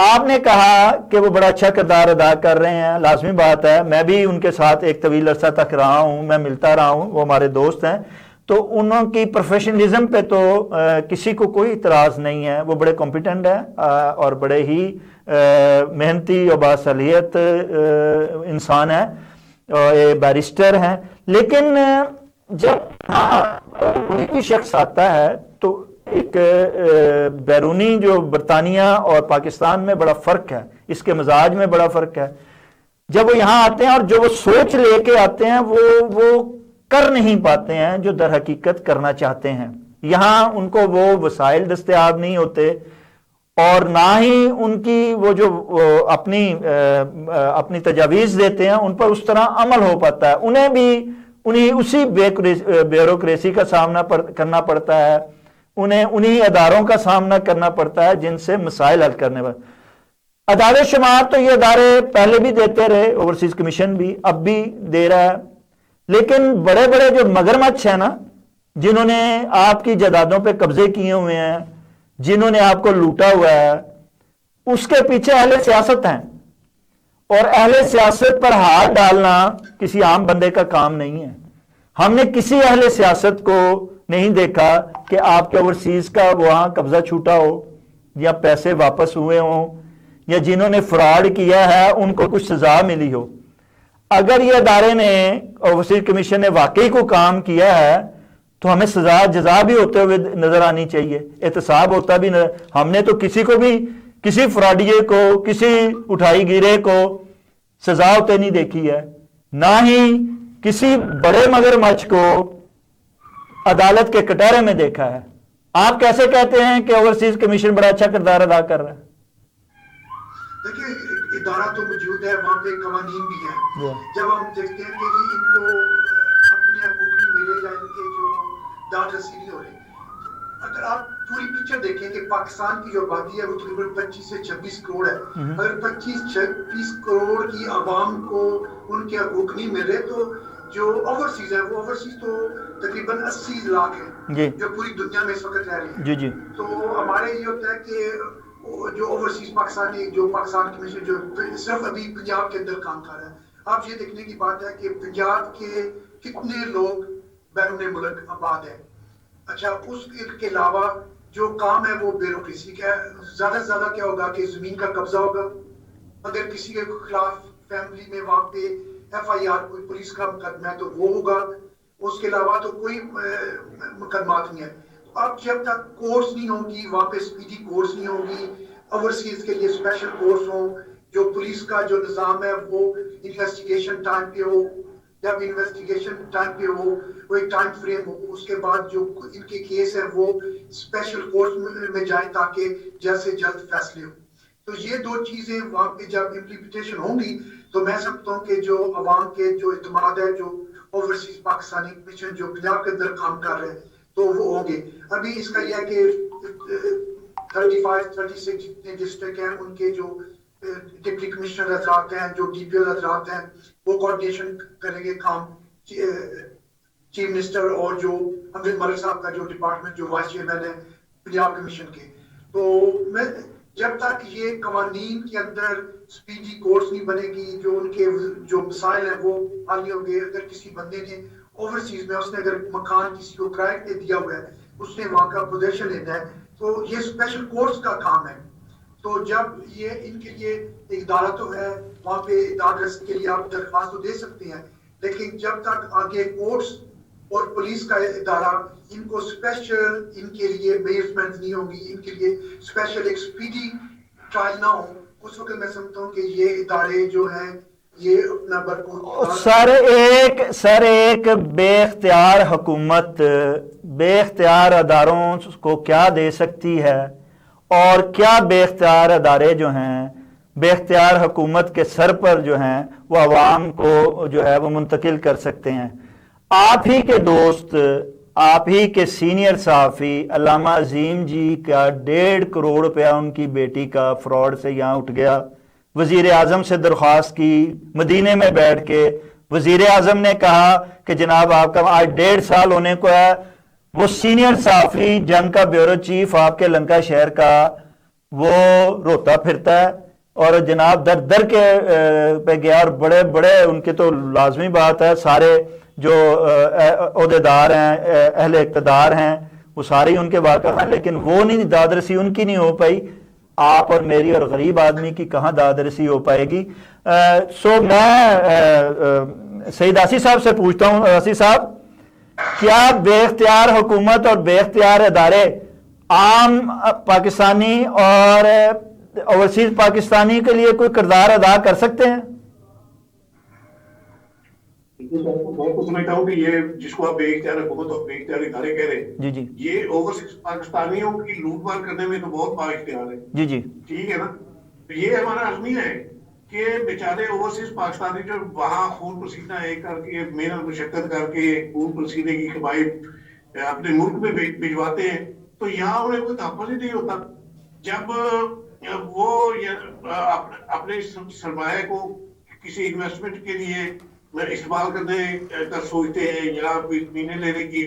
آپ نے کہا کہ وہ بڑا اچھا کردار ادا کر رہے ہیں, لازمی بات ہے, میں بھی ان کے ساتھ ایک طویل عرصہ تک رہا ہوں, میں ملتا رہا ہوں, وہ ہمارے دوست ہیں, تو انہوں کی پروفیشنلزم پہ تو کسی کو کوئی اعتراض نہیں ہے. وہ بڑے کمپیٹنٹ ہیں اور بڑے ہی محنتی اور باصلاحیت انسان ہیں, اور بیرسٹر ہیں. لیکن جب کوئی شخص آتا ہے تو ایک بیرونی جو برطانیہ اور پاکستان میں بڑا فرق ہے, اس کے مزاج میں بڑا فرق ہے. جب وہ یہاں آتے ہیں اور جو وہ سوچ لے کے آتے ہیں وہ کر نہیں پاتے ہیں جو در حقیقت کرنا چاہتے ہیں. یہاں ان کو وہ وسائل دستیاب نہیں ہوتے, اور نہ ہی ان کی وہ جو اپنی تجاویز دیتے ہیں ان پر اس طرح عمل ہو پاتا ہے. انہیں اسی بیوروکریسی کا سامنا کرنا پڑتا ہے, انہیں اداروں کا سامنا کرنا پڑتا ہے جن سے مسائل حل کرنے پر. ادارے شمار تو یہ ادارے پہلے بھی دیتے رہے, اوورسیز کمیشن بھی اب بھی دے رہا ہے, لیکن بڑے بڑے جو مگرمچھ ہیں نا, جنہوں نے آپ کی جائیدادوں پہ قبضے کیے ہوئے ہیں, جنہوں نے آپ کو لوٹا ہوا ہے, اس کے پیچھے اہل سیاست ہیں, اور اہل سیاست پر ہاتھ ڈالنا کسی عام بندے کا کام نہیں ہے. ہم نے کسی اہل سیاست کو نہیں دیکھا کہ آپ کے اوورسیز کا وہاں قبضہ چھوٹا ہو, یا پیسے واپس ہوئے ہوں, یا جنہوں نے فراڈ کیا ہے ان کو کچھ سزا ملی ہو. اگر یہ ادارے نے, اوورسیز کمیشن نے واقعی کو کام کیا ہے تو ہمیں سزا جزا بھی ہوتے ہوئے نظر آنی چاہیے, احتساب ہوتا بھی نظر. ہم نے تو کسی فراڈیے کو, کسی اٹھائی گیرے کو سزا ہوتے نہیں دیکھی ہے, نہ ہی کسی بڑے مگرمچھ کو عدالت کے کٹہرے میں دیکھا ہے. آپ کیسے کہتے ہیں کہ اوورسیز کمیشن بڑا اچھا کردار ادا کر رہا ہے؟ دیکھیے, ادارہ تو موجود ہے, وہاں پہ قوانین بھی ہیں. جب ہم دیکھتے ہیں کہ ان کو اپنے حقوق نہیں ملے یا ان کے جو داد رسیدی ہو رہی, اگر آپ پوری پکچر دیکھیں کہ پاکستان کی جو آبادی ہے وہ تقریباً 25 سے 26 کروڑ ہے. اگر 25-26 کروڑ کی عوام کو ان کے حقوق نہیں مل رہے, تو جو اوورسیز ہے وہ اوورسیز تو تقریباً 80 لاکھ ہے جو پوری دنیا میں اس وقت رہ رہی ہے. تو ہمارے یہ ہوتا ہے کہ جو اوورسیز پاکستان کمیشن جو صرف ابھی پنجاب کے اندر کام کر رہا ہے, آپ یہ دیکھنے کی بات ہے کہ پنجاب کے کتنے لوگ بیرون ملک آباد ہیں. اچھا, اس کے علاوہ جو کام ہے وہ بیوروکریسی کا ہے. زیادہ سے زیادہ کیا ہوگا کہ زمین کا قبضہ ہوگا, اگر کسی کے خلاف فیملی میں وہاں پہ FIR کوئی پولیس کا مقدمہ ہے تو وہ ہوگا, اس کے علاوہ تو کوئی مقدمات نہیں ہے. اب جب تک کورس نہیں ہوگی, وہاں پہ سپیڈی کورس نہیں ہوگی, اوورسیز کے لیے اسپیشل کورس ہوں, جو پولیس کا جو نظام ہے وہ انویسٹیگیشن ٹائم پہ ہو, جب انویسٹیگیشن ٹائم پہ ہو وہ ایک ٹائم فریم ہو, اس کے بعد جو ان کے کیس ہے وہ اسپیشل کورس میں جائیں تاکہ جلد سے جلد فیصلے ہو. تو یہ دو چیزیں وہاں پہ جب امپلیمنٹیشن ہوں گی تو میں سمجھتا ہوں کہ جو عوام کے جو اعتماد ہے, جو اوورسیز پاکستانی کمیشن جو پنجاب کے اندر کام کر رہے ہیں تو وہ ہوں گے. ابھی اس کا یہ ہے کہ 35-36 جتنے ڈسٹرکٹ ہیں ان کے جو ڈپٹی کمشنر حضرات ہیں, جو DPO حضرات ہیں, وہ کوارڈینیشن کریں گے کام چیف منسٹر اور جو امرت ملک صاحب کا جو ڈپارٹمنٹ جو وائس چیئرمین ہے پنجاب کمیشن کے. تو میں جب تک یہ قوانین کے اندر سپیڈی کورس نہیں بنے گی, جو ان کے جو مسائل ہیں وہ حل نہیں ہوں گے. اگر کسی بندے نے اوورسیز میں اس نے اگر مکان کسی کو کرائے پہ دیا ہوا ہے, اس نے وہاں کا پوزیشن لینا ہے, تو یہ اسپیشل کورس کا کام ہے. تو جب یہ ان کے لیے ایک ادارہ تو ہے وہاں پہ ادارہ رسی کے لیے آپ درخواست تو دے سکتے ہیں, لیکن جب تک آگے کورٹس اور پولیس کا ادارہ ان کو اسپیشل ان کے لیے میجرمنٹ نہیں ہوگی, ان کے لیے اسپیشل ایک اسپیڈی ٹرائل نہ ہو, اس وقت میں سمجھتا ہوں کہ یہ ادارے جو ہیں یہ اپنا بھرپور سر ایک بے اختیار حکومت بے اختیار اداروں کو کیا دے سکتی ہے, اور کیا بے اختیار ادارے جو ہیں بے اختیار حکومت کے سر پر جو ہیں وہ عوام کو جو ہے وہ منتقل کر سکتے ہیں. آپ ہی کے دوست, آپ ہی کے سینئر صحافی علامہ عظیم جی کا 1.5 کروڑ روپیہ ان کی بیٹی کا فراڈ سے یہاں اٹھ گیا. وزیر اعظم سے درخواست کی, مدینے میں بیٹھ کے وزیر اعظم نے کہا کہ جناب آپ کا آج 1.5 سال ہونے کو ہے. وہ سینئر صحافی جنگ کا بیورو چیف آپ کے لنکا شہر کا, وہ روتا پھرتا ہے اور جناب در در کے پہ گیا, اور بڑے بڑے ان کے تو لازمی بات ہے سارے جو عہدیدار ہیں اہل اقتدار ہیں وہ سارے ان کے واقف ہیں, لیکن وہ نہیں, داد رسی ان کی نہیں ہو پائی. آپ اور میری اور غریب آدمی کی کہاں داد رسی ہو پائے گی. سو میں سعید آسی صاحب سے پوچھتا ہوں, آسی صاحب کیا بے اختیار حکومت اور بے اختیار ادارے عام پاکستانی اور اوورسیز پاکستانی کے لیے کوئی کردار ادا کر سکتے ہیں؟ میں تو سمجھتا ہوں کہ یہ جس کو آپ بے اختیار حکومت اور بے اختیار ادارے کہہ رہے ہیں, جی جی, یہ اوورسیز پاکستانیوں کی لوٹ مار کرنے میں تو بہت با اختیار ہے. جی جی, ٹھیک ہے نا. تو یہ ہمارا عزمیہ ہے کہ بیچارے اوورسیز پاکستانی جو وہاں خون پسینہ ایک کر کے محنت مشقت کر کے خون پسینے کی کمائی اپنے ملک میں بھجواتے ہیں, تو یہاں انہیں کوئی تحفظ ہی نہیں ہوتا. جب وہ اپنے سرمایہ کو کسی انویسٹمنٹ کے لیے استعمال کرنے کا سوچتے ہیں یا کوئی زمینیں لینے کی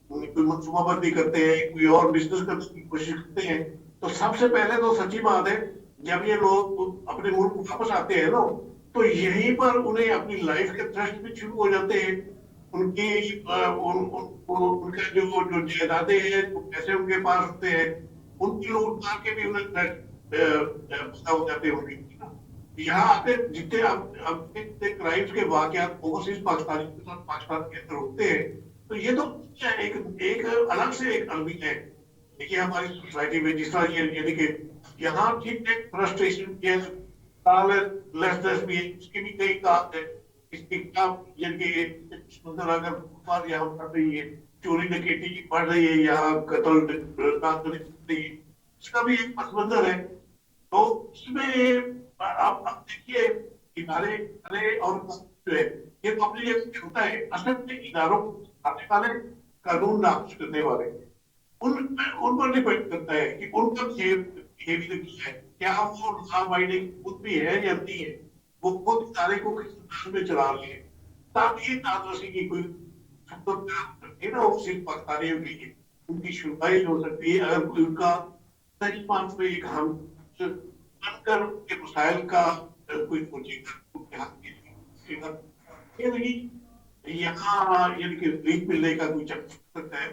کوئی منصوبہ بندی کرتے ہیں, کوئی اور بزنس کرنے کی کوشش کرتے ہیں, تو سب سے پہلے تو سچی بات ہے جب یہ لوگ اپنے ملک واپس آتے ہیں نا, تو یہیں پر انہیں اپنی لائف کے تھرسٹ بھی شروع ہو جاتے ہیں. ان کی ان کا جو جائیدادیں ہیں, جو پیسے ان کے پاس ہوتے ہیں, ان کی لوٹ مار کے بھی انہیں پتہ ہو جاتے ہیں. یہاں آتے جتنے کرائمز کے واقعات اوورسیز پاکستانی کے ساتھ پاکستان کے اندر ہوتے ہیں, تو یہ تو ایک الگ سے ایک المیہ ہے. دیکھیے ہماری سوسائٹی میں جس طرح یعنی کہ یہاں ٹھیک ٹھیک فرسٹریشن لیس بھی ہے, اس کی بھی کئی کام ہے. اس کی کام یعنی کہ اگر یہاں پڑھ رہی ہے, چوری ڈکیٹی پڑھ رہی ہے, یہاں قتل پڑھ رہی ہے, اس کا بھی ایک پس منظر ہے. تو اس میں آپ دیکھیے ادارے اور جو ہے یہ تو اپنی جگہ چھوٹا ہے, اصل میں اداروں آنے والے قانون نافذ کرنے والے ان پر ڈپینڈ کرتا ہے کہ ان کا بہیویئر کیا ہے, کیا وہ لا ابائڈنگ خود بھی ہے یا نہیں ہے, وہ خود ادارے کو کس انداز میں چلا رہے ہیں, تاکہ یہ داد کی کوئی ہے نا وہ صرف پاکستانیوں کے لیے ان کی شروعائی ہو سکتی ہے اگر کوئی ان کا صحیح معنی میں ایک ہم بن کر کے مسائل کا کوئی سوچے گا یہ نہیں یہاں یعنی کہ لیگ ملنے کا کوئی چکر سکتا ہے.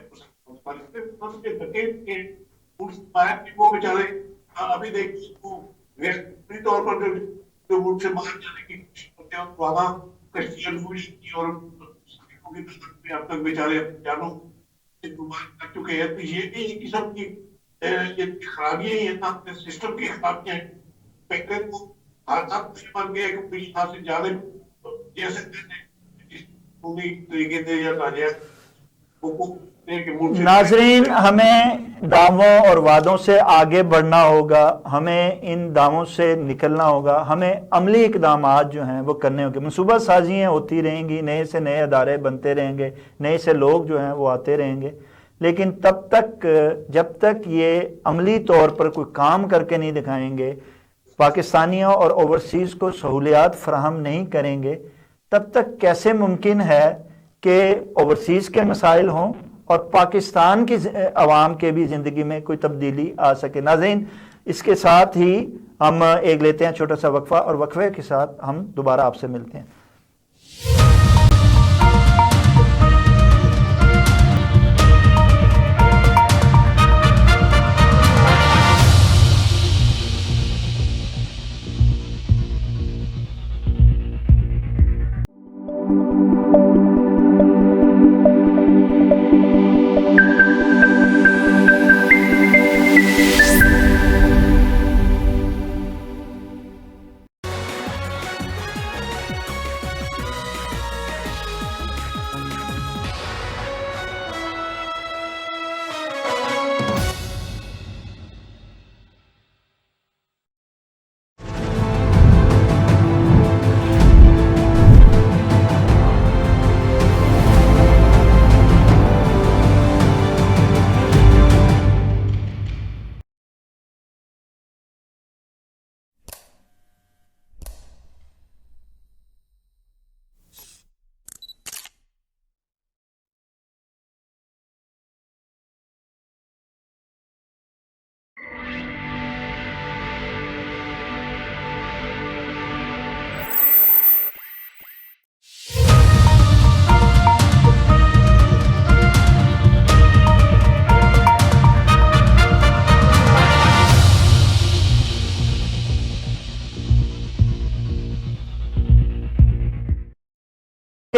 وہ بیچارے ابھی دیکھیے طور پر جو ملک سے باہر جانے کی کوشش کرتے ہیں وہاں کشتیاں ڈوبی اور اب تک بیچارے جانوں کر چکے ہیں. تو یہ بھی ایک قسم کی خرابیاں ہی ہیں, سسٹم کی خرابیاں ہیں. فیکٹر کو حالات بن گئے کہ یہاں سے جانے جیسے طریقے سے یا ناظرین ہمیں دعووں اور وعدوں سے آگے بڑھنا ہوگا, ہمیں ان دعووں سے نکلنا ہوگا, ہمیں عملی اقدامات جو ہیں وہ کرنے ہوں گے. منصوبہ سازیاں ہوتی رہیں گی, نئے سے نئے ادارے بنتے رہیں گے, نئے سے لوگ جو ہیں وہ آتے رہیں گے, لیکن تب تک جب تک یہ عملی طور پر کوئی کام کر کے نہیں دکھائیں گے, پاکستانیوں اور اوورسیز کو سہولیات فراہم نہیں کریں گے, تب تک کیسے ممکن ہے کہ اوورسیز کے مسائل ہوں اور پاکستان کی عوام کے بھی زندگی میں کوئی تبدیلی آ سکے. ناظرین اس کے ساتھ ہی ہم ایک لیتے ہیں چھوٹا سا وقفہ, اور وقفے کے ساتھ ہم دوبارہ آپ سے ملتے ہیں.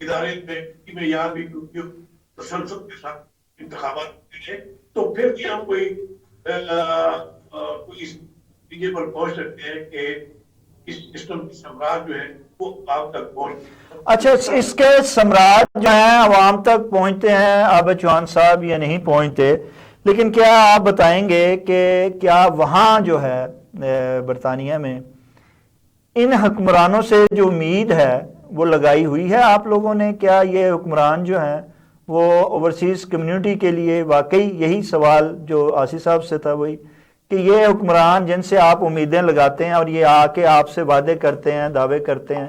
ادارے میں کی معیار بھی تسلسل کے ساتھ انتخابات ہوتے ہیں تو پھر بھی ہم کوئی اس نتیجے پر پہنچ سکتے ہیں کہ اس سسٹم کی سمراج جو ہے وہ آپ تک پہنچ. اچھا اس کے سمراج جو ہیں عوام تک پہنچتے ہیں عابد چوہان صاحب یا نہیں پہنچتے، لیکن کیا آپ بتائیں گے کہ کیا وہاں جو ہے برطانیہ میں ان حکمرانوں سے جو امید ہے وہ لگائی ہوئی ہے آپ لوگوں نے؟ کیا یہ حکمران جو ہیں وہ اوورسیز کمیونٹی کے لیے واقعی یہی سوال جو آصف صاحب سے تھا وہی کہ یہ حکمران جن سے آپ امیدیں لگاتے ہیں اور یہ آ کے آپ سے وعدے کرتے ہیں دعوے کرتے ہیں،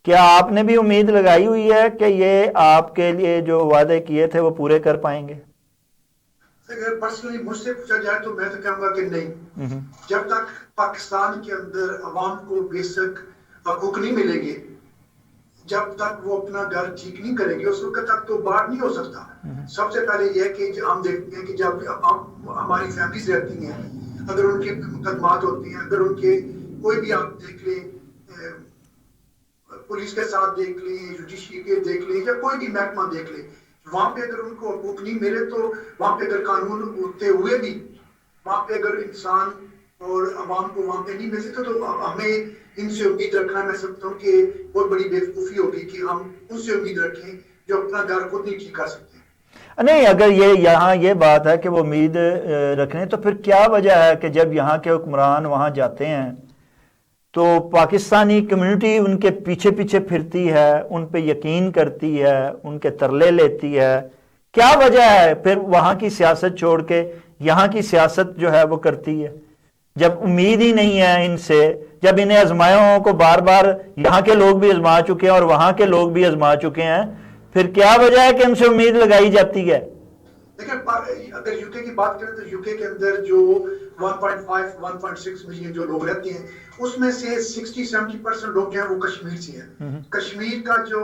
کیا آپ نے بھی امید لگائی ہوئی ہے کہ یہ آپ کے لیے جو وعدے کیے تھے وہ پورے کر پائیں گے؟ اگر پرسنلی مجھ سے پوچھا جائے تو میں تو کہوں گا کہ نہیں. جب تک پاکستان کے اندر عوام کو بیسک حقوق نہیں ملیں گے، جب تک وہ اپنا گھر ٹھیک نہیں کریں گے، اس وقت تک تو باہر نہیں ہو سکتا. سب سے پہلے یہ ہے کہ ہم دیکھتے ہیں کہ جب ہماری فیملیز رہتی ہیں، اگر ان کے مقدمات ہوتی ہیں، اگر ان کے کوئی بھی آپ دیکھ لیں، پولیس کے ساتھ دیکھ لیں، جوڈیشری کے دیکھ لیں، یا کوئی بھی محکمہ دیکھ لیں، وہاں پہ اگر ان کو حقوق نہیں ملے تو وہاں پہ اگر قانون ہوتے ہوئے بھی وہاں پہ اگر انسان اور عوام کو وہاں پہ نہیں ملتے تو ہمیں ان سے امید رکھنا، میں سمجھتا ہوں کہ بہت بڑی بیوقوفی ہوگی کہ ہم ان سے امید رکھیں جو اپنا گھر خود نہیں ٹھیک کر سکتے. نہیں، اگر یہاں یہ بات ہے کہ وہ امید رکھنے، تو پھر کیا وجہ ہے کہ جب یہاں کے حکمران وہاں جاتے ہیں تو پاکستانی کمیونٹی ان کے پیچھے پیچھے پھرتی ہے، ان پہ یقین کرتی ہے، ان کے ترلے لیتی ہے؟ کیا وجہ ہے پھر وہاں کی سیاست چھوڑ کے یہاں کی سیاست جو ہے وہ کرتی ہے، جب امید ہی نہیں ہے ان سے، جب انہیں آزمائشوں کو بار بار یہاں کے لوگ بھی آزما چکے ہیں اور وہاں کے لوگ بھی آزما چکے ہیں، پھر کیا وجہ ہے کہ ان سے امید لگائی جاتی ہے؟ دیکھیں اگر یو کے کی بات کریں تو یو کے اندر جو 1.5 1.6 ملین جو لوگ رہتے ہیں، اس میں سے 60-70% لوگ جو ہیں وہ کشمیر سے ہیں. کشمیر کا جو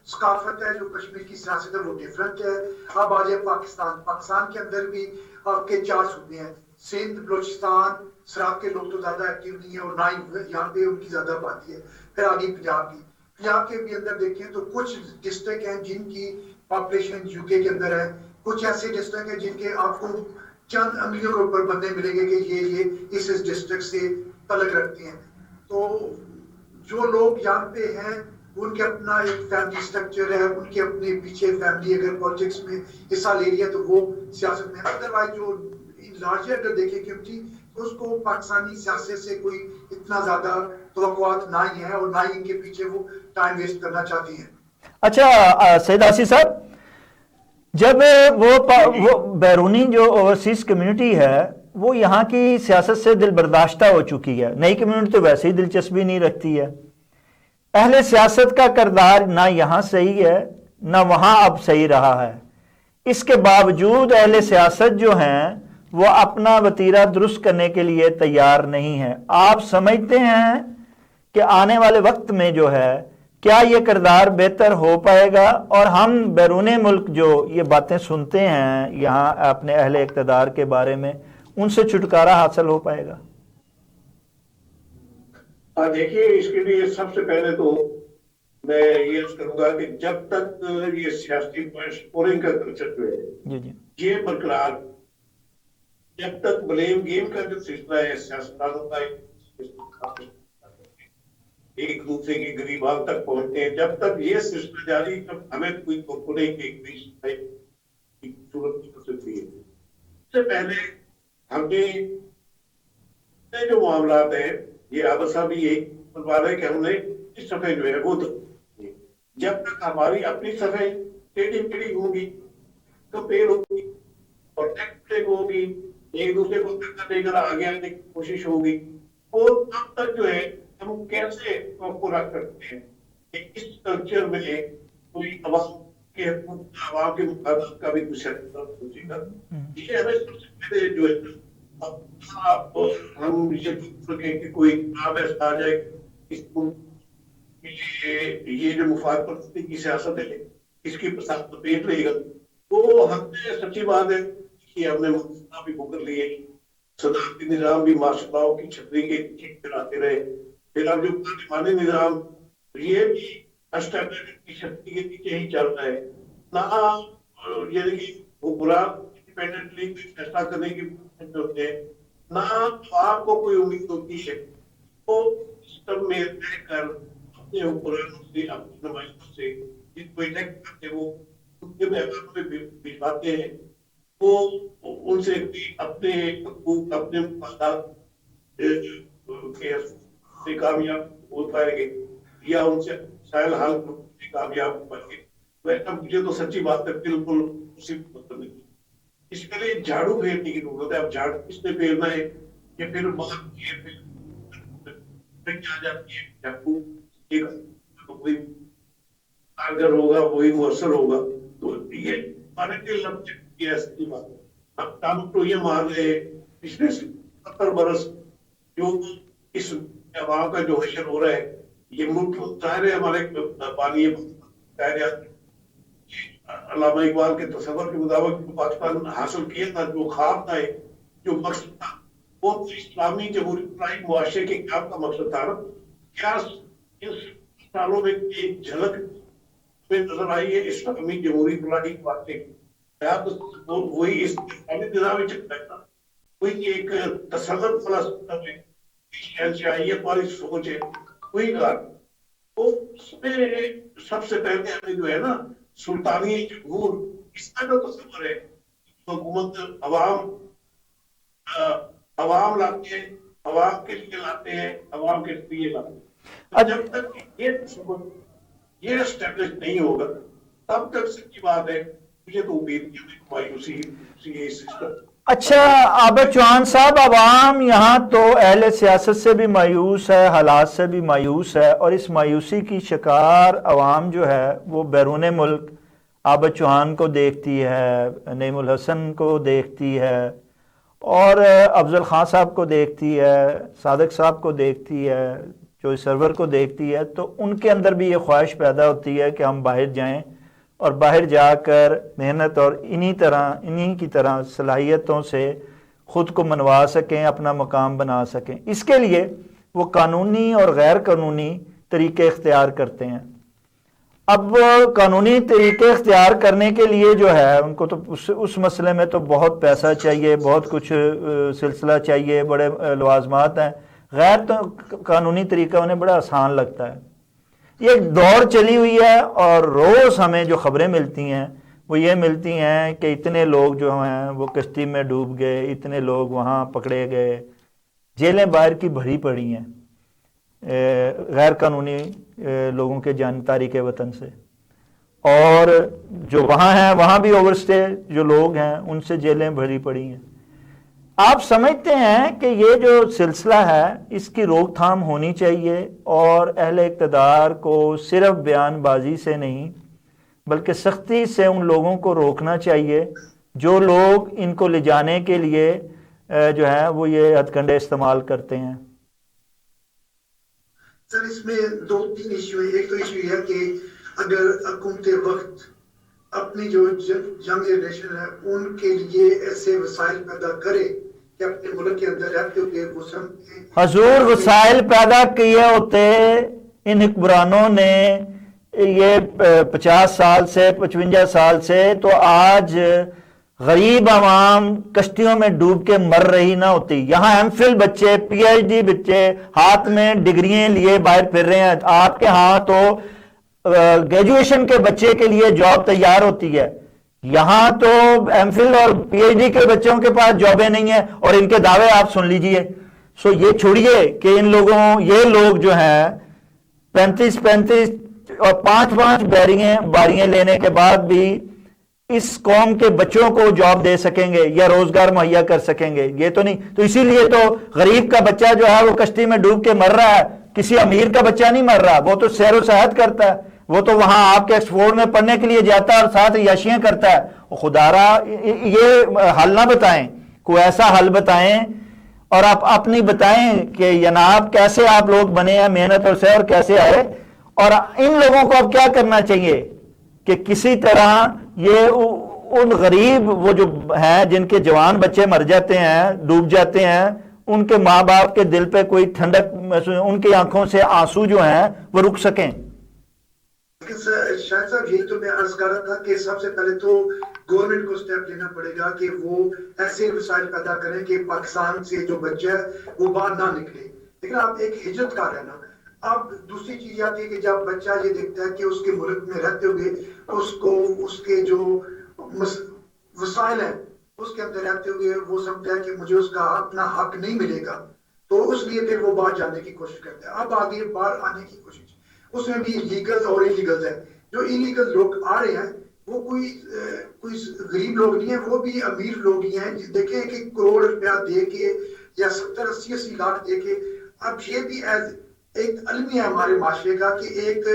ثقافت ہے، جو کشمیر کی سیاست ہے، وہ ڈیفرنٹ ہے. اب آ جائے پاکستان کے اندر بھی آپ کے 4 صوبے ہیں، سندھ، بلوچستان، سراب کے لوگ تو زیادہ ایکٹیو نہیں ہیں اور نہ ہی یہاں پہ ان کی زیادہ آبادی ہے. پھر آگے پنجاب کے بھی اندر دیکھیں تو کچھ ڈسٹرکٹ ہیں جن کی پاپولیشن یو کے اندر ہے، کچھ ایسے ڈسٹرکٹ ہیں جن کے آپ کو چند امیوں کے اوپر بندے ملیں گے کہ یہ اس ڈسٹرکٹ سے تعلق رکھتے ہیں. تو جو لوگ یہاں پہ ہیں ان کے اپنا ایک فیملی سٹرکچر ہے، ان کے اپنے پیچھے فیملی اگر پالیٹکس میں حصہ لے رہی ہے تو وہ سیاست میں، ادروائز جو لارجر اگر دیکھیں کمیونٹی تو اس کو پاکستانی سیاست سے کوئی اتنا زیادہ توقعات نہ ہی ہیں اور نہ ہی ان کے پیچھے وہ ٹائم ویسٹ کرنا چاہتی ہیں. اچھا سید آصف صاحب، جب وہ بیرونی جو اوورسیز کمیونٹی ہے وہ یہاں کی سیاست سے دل برداشتہ ہو چکی ہے، نئی کمیونٹی تو ویسے ہی دلچسپی نہیں رکھتی ہے، اہل سیاست کا کردار نہ یہاں صحیح ہے نہ وہاں اب صحیح رہا ہے، اس کے باوجود اہل سیاست جو ہیں وہ اپنا وتیرہ درست کرنے کے لیے تیار نہیں ہیں. آپ سمجھتے ہیں کہ آنے والے وقت میں جو ہے کیا یہ کردار بہتر ہو پائے گا اور ہم بیرون ملک جو یہ باتیں سنتے ہیں یہاں اپنے اہل اقتدار کے بارے میں ان سے چھٹکارا حاصل ہو پائے گا؟ دیکھیے، اس کے لیے سب سے پہلے تو میں یہ کروں گا کہ جب تک یہ سیاسی پورنگ کا کلچر جو ہے یہ برقرار، جب تک بلیم گیم کا جو سلسلہ ہے سیاستدانوں کا ایک دوسرے کی غریبان تک پہنچتے ہیں، جب تک یہ سلسلہ جاری، جب ہمیں کوئی کارپوریٹ کی صورت ہو سکتی ہے. اس سے پہلے ہم نے جو معاملات ہیں، یہ عابد صاحب بھی یہی بتوا رہے کہ ہم نے اس صفحے جو ہے وہ جب تک ہماری اپنی صفحے ٹیڑھی ہوگی تو پیر ہوگی اور ہوگی، ایک دوسرے کو دھکا دے کر آگے آنے کی کوشش ہوگی، اور تب تک جو ہے ہم کیسے پورا کرتے ہیں کہ اس کلچر میں کوئی عوام کے حقوق، عوام کے مقدمات کا بھی کچھ سوچے گا. یہ ہمیں سب سے پہلے جو ہے ہم یہ کہ کوئی کتاب ایسا آ جائے اس یہ جو مفاد پرستی کی سیاست ہے اس کی پیٹ رہے گا. وہ ہم نے سچی بات ہے کہ ہم نے مسئلہ بھی کر لیے، صدارتی نظام بھی ماشاء اللہ کی چھتری کے چراتے رہے، پھر اب جو پارلیمانی نظام یہ بھی اسٹیبلٹی کی شکتی کے نیچے ہی چل رہا ہے، نہ یعنی کہ حکمران انڈیپینڈنٹلی فیصلہ کرنے کی ہوتے ہیں، نہ آپ کو کوئی امید ہوتی ہے. وہ سسٹم میں رہ کر اپنے حکمرانوں سے، اپنے نمائندوں سے جن کو الیکٹ کرتے وہ ان کے مہمانوں میں بھجواتے ہیں، وہ ان سے بھی اپنے حقوق، اپنے مفادات سے کامیاب ہو پائیں گے یا ان سے مسائل حل کرنے کامیاب ہو پائیں گے. مجھے تو سچی بات ہے بالکل اسی مطلب نہیں. اس کے لیے جھاڑو پھیرنے کی ضرورت ہے. اب جھاڑو کس نے پھیرنا ہے یا پھر آ جاتی ہے کوئی کارگر ہوگا وہی مؤثر ہوگا. تو یہ ہمارے کے لفظ کی ایسی بات ہے. اب ٹام تو یہ مان رہے پچھلے 70 برس جو اس عوام کا جو حشر ہو رہا ہے، یہ ملک ظاہر ہے ہمارے پانی علامہ اقبال کے تصور کے مطابق جو پاکستان حاصل کیا تھا، جو خواب تھا، جو مقصد تھا، وہ اسلامی جمہوری فلاحی معاشرے کے قیام کا مقصد تھا. کیا ان سالوں میں ایک جھلک میں نظر آئی ہے اسلامی جمہوری فلاحی معاشرے کی؟ وہی اس نظام چلتا ہے، وہی ایک تسلط والا سسٹم ہے، شہنشاہیت والی سوچ ہے، وہی کار. تو اس میں سب سے پہلے ہمیں جو ہے نا سلطانی جمہور اس کا جو تصور ہے، حکومت عوام لاتے ہیں، عوام کے لیے لاتے ہیں، عوام کے لیے لاتے ہیں. جب تک یہ تصور یہ اسٹیبلش نہیں ہوگا تب تک سچی بات ہے مجھے تو امید نہیں مایوسی سسٹم. اچھا عابد چوہان صاحب، عوام یہاں تو اہل سیاست سے بھی مایوس ہے، حالات سے بھی مایوس ہے، اور اس مایوسی کی شکار عوام جو ہے وہ بیرون ملک عابد چوہان کو دیکھتی ہے، نعیم الحسن کو دیکھتی ہے، اور افضل خان صاحب کو دیکھتی ہے، صادق صاحب کو دیکھتی ہے، چوئی سرور کو دیکھتی ہے. تو ان کے اندر بھی یہ خواہش پیدا ہوتی ہے کہ ہم باہر جائیں اور باہر جا کر محنت اور انہی کی طرح صلاحیتوں سے خود کو منوا سکیں، اپنا مقام بنا سکیں. اس کے لیے وہ قانونی اور غیر قانونی طریقے اختیار کرتے ہیں. اب قانونی طریقے اختیار کرنے کے لیے جو ہے ان کو تو اس مسئلے میں تو بہت پیسہ چاہیے، بہت کچھ سلسلہ چاہیے، بڑے لوازمات ہیں. غیر قانونی طریقہ انہیں بڑا آسان لگتا ہے. یہ ایک دوڑ چلی ہوئی ہے، اور روز ہمیں جو خبریں ملتی ہیں وہ یہ ملتی ہیں کہ اتنے لوگ جو ہیں وہ کشتی میں ڈوب گئے، اتنے لوگ وہاں پکڑے گئے، جیلیں باہر کی بھری پڑی ہیں غیر قانونی لوگوں کے جانکاری کے وطن سے، اور جو وہاں ہیں وہاں بھی اوور سٹے جو لوگ ہیں ان سے جیلیں بھری پڑی ہیں. آپ سمجھتے ہیں کہ یہ جو سلسلہ ہے اس کی روک تھام ہونی چاہیے، اور اہل اقتدار کو صرف بیان بازی سے نہیں بلکہ سختی سے ان لوگوں کو روکنا چاہیے جو لوگ ان کو لے جانے کے لیے جو ہے وہ یہ ہتھ کنڈے استعمال کرتے ہیں؟ سر اس میں 2-3 ایشو ہیں. ایک تو ایشو یہ ہے کہ اگر حکومت وقت اپنی جو ینگ جنریشن ہے ان کے لیے ایسے وسائل پیدا کرے کہ اپنے ملک کے اندر رہتے ہوئے وہ حضور وسائل پیدا کیے ہوتے ان حکمرانوں نے یہ 50 سال سے 55 سال سے، تو آج غریب عوام کشتیوں میں ڈوب کے مر رہی نہ ہوتی. یہاں ایم فل بچے، پی ایچ ڈی بچے ہاتھ میں ڈگریاں لیے باہر پھر رہے ہیں. آپ کے ہاں تو گریجویشن کے بچے کے لیے جاب تیار ہوتی ہے، یہاں تو ایم فل اور پی ایچ ڈی کے بچوں کے پاس جابیں نہیں ہیں، اور ان کے دعوے آپ سن لیجئے. سو یہ چھوڑیے کہ ان لوگوں، یہ لوگ جو ہیں 35 اور 5 باریاں لینے کے بعد بھی اس قوم کے بچوں کو جاب دے سکیں گے یا روزگار مہیا کر سکیں گے؟ یہ تو نہیں. تو اسی لیے تو غریب کا بچہ جو ہے وہ کشتی میں ڈوب کے مر رہا ہے، کسی امیر کا بچہ نہیں مر رہا. وہ تو سیر و سیاحت کرتا ہے، وہ تو وہاں آپ کے ایکسفورڈ میں پڑھنے کے لیے جاتا ہے اور ساتھ عیاشیاں کرتا ہے. خدا را یہ حل نہ بتائیں، کوئی ایسا حل بتائیں، اور آپ اپنی بتائیں کہ جناب کیسے آپ لوگ بنے ہیں، محنت اور سیر کیسے آئے. اور ان لوگوں کو اب کیا کرنا چاہیے کہ کسی طرح یہ ان غریب وہ جو ہیں جن کے جوان بچے مر جاتے ہیں، ڈوب جاتے ہیں، ان کے ماں باپ کے دل پہ کوئی ٹھنڈک، ان کی آنکھوں سے آنسو جو ہیں وہ رک سکیں. شاہد صاحب یہی تو میں عرض کر رہا تھا کہ سب سے پہلے تو گورنمنٹ کو سٹیپ لینا پڑے گا کہ وہ ایسے وسائل پیدا کریں کہ پاکستان سے جو بچہ ہے وہ باہر نہ نکلے. لیکن آپ ایک ہجرت کر رہے ہیں نا. اب دوسری چیز آتی ہے کہ جب بچہ یہ دیکھتا ہے کہ اس کے ملک میں رہتے ہوئے اس کو اس کے جو وسائل ہیں اس کے اندر رہتے ہوئے وہ سمجھتا ہے کہ مجھے اس کا اپنا حق نہیں ملے گا, تو اس لیے پھر وہ باہر جانے کی کوشش کرتا ہے. اب آگے باہر آنے کی کوشش, اس میں بھی لیگل اور انلیگل ہے. جو انلیگل لوگ آ رہے ہیں وہ کوئی غریب لوگ نہیں ہیں, وہ بھی امیر لوگ ہی ہیں. دیکھیں کہ کروڑ روپیہ دے کے یا 70-80 لاکھ دے کے. اب یہ بھی ایک المیہ ہے ہمارے معاشرے کا کہ ایک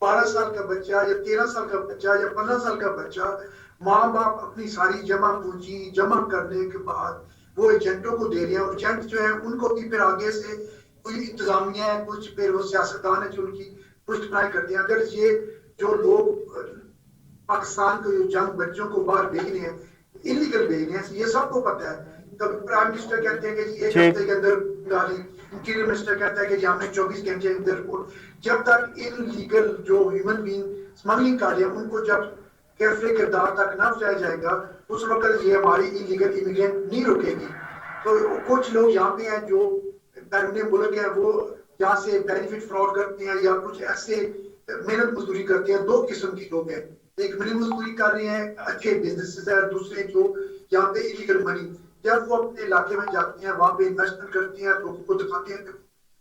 12 سال کا بچہ یا 13 سال کا بچہ یا 15 سال کا بچہ, ماں باپ اپنی ساری جمع پونجی جمع کرنے کے بعد وہ ایجنٹوں کو دے رہے ہیں, اور ایجنٹ جو ہیں ان کو بھی پھر آگے سے کوئی انتظامیہ ہے, کچھ پھر وہ سیاستدان ہیں جو ان کی پشت پناہی کرتے ہیں. اگر یہ جو لوگ پاکستان کو جنگ بچوں کو باہر بھیجنے ہیں, انلیگل بھیجنے ہیں, یہ سب کو پتہ ہے. کبھی پرائم منسٹر کہتے ہیں کہ جی ایک ہفتے کے اندر گاڑی, انٹیریئر منسٹر کہتا ہے کہ جی ہم نے 24 گھنٹے کے اندر رپورٹ. جب تک انلیگل جو ہیومن بینگ اسمگلنگ کر رہے ہیں ان کو جب کیفے کردار تک نہ پہنچایا جائے گا, اس وقت یہ ہماری انلیگل امیگرینٹ نہیں رکے گی. تو کچھ لوگ یہاں پہ ہیں جو بیرون ملک ہیں, وہ یہاں سے بینیفٹ فراڈ کرتے ہیں یا کچھ ایسے محنت مزدوری کرتے ہیں. دو قسم کے لوگ ہیں, ایک محنت مزدوری کر رہے ہیں اچھے بزنس ہے, اور دوسرے جو یہاں پہ انلیگل منی, جب وہ اپنے علاقے میں جاتے ہیں وہاں پہ انویسٹمنٹ کرتے ہیں, لوگوں کو دکھاتے ہیں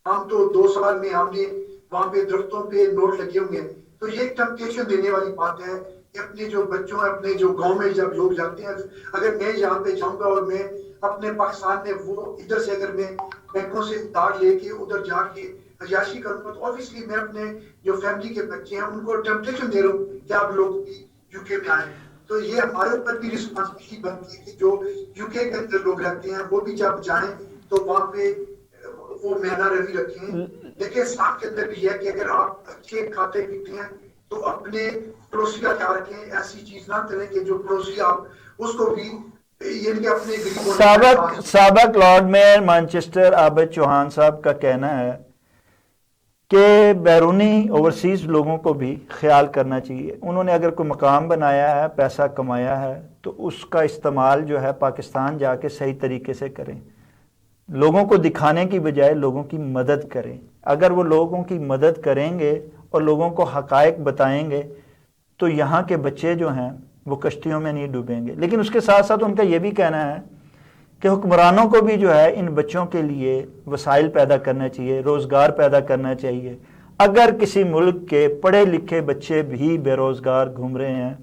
ہم تو 2 سال میں ہم نے وہاں پہ درختوں پہ نوٹ لگے ہوئے ہیں. تو یہ ایک ٹمپٹیشن دینے والی بات ہے کہ اپنے جو بچوں اپنے جو گاؤں میں جب لوگ جاتے ہیں, اگر میں یہاں پہ جاؤں گا اور میں اپنے پاکستان میں وہ ادھر سے اگر میں بینکوں سے دار لے کے ادھر جا کے عیاشی کروں گا, تو obviously میں اپنے جو فیملی کے بچے ہیں ان کو ٹمپٹیشن دے رہا ہوں کہ آپ لوگ بھی یو کے میں آئیں. تو یہ ہمارے اوپر بھی رسپانسبلٹی بنتی ہے کہ جو یو کے اندر لوگ رہتے ہیں وہ بھی جب جائیں تو وہاں پہ وہ میانہ روی رکھیں. لیکن اسلام کے اندر بھی ہے کہ اگر آپ اچھے کھاتے پیتے ہیں تو اپنے پڑوسی کا خیال رکھیں, ایسی چیز نہ کریں کہ جو پڑوسی آپ اس کو بھی یعنی کہ اپنے سابق لارڈ میئر مانچسٹر عابد چوہان صاحب کا کہنا ہے کہ بیرونی اوورسیز لوگوں کو بھی خیال کرنا چاہیے. انہوں نے اگر کوئی مقام بنایا ہے, پیسہ کمایا ہے, تو اس کا استعمال جو ہے پاکستان جا کے صحیح طریقے سے کریں. لوگوں کو دکھانے کی بجائے لوگوں کی مدد کریں. اگر وہ لوگوں کی مدد کریں گے اور لوگوں کو حقائق بتائیں گے تو یہاں کے بچے جو ہیں وہ کشتیوں میں نہیں ڈوبیں گے. لیکن اس کے ساتھ ساتھ ان کا یہ بھی کہنا ہے کہ حکمرانوں کو بھی جو ہے ان بچوں کے لیے وسائل پیدا کرنا چاہیے, روزگار پیدا کرنا چاہیے. اگر کسی ملک کے پڑھے لکھے بچے بھی بے روزگار گھوم رہے ہیں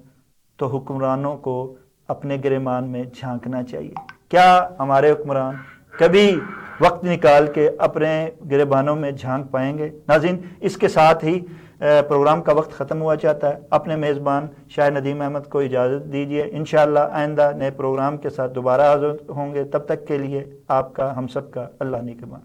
تو حکمرانوں کو اپنے گریبان میں جھانکنا چاہیے. کیا ہمارے حکمران کبھی وقت نکال کے اپنے گریبانوں میں جھانک پائیں گے؟ ناظرین, اس کے ساتھ ہی پروگرام کا وقت ختم ہوا چاہتا ہے. اپنے میزبان شاہ ندیم احمد کو اجازت دیجیے. انشاءاللہ آئندہ نئے پروگرام کے ساتھ دوبارہ حاضر ہوں گے. تب تک کے لیے آپ کا ہم سب کا اللہ نگہبان.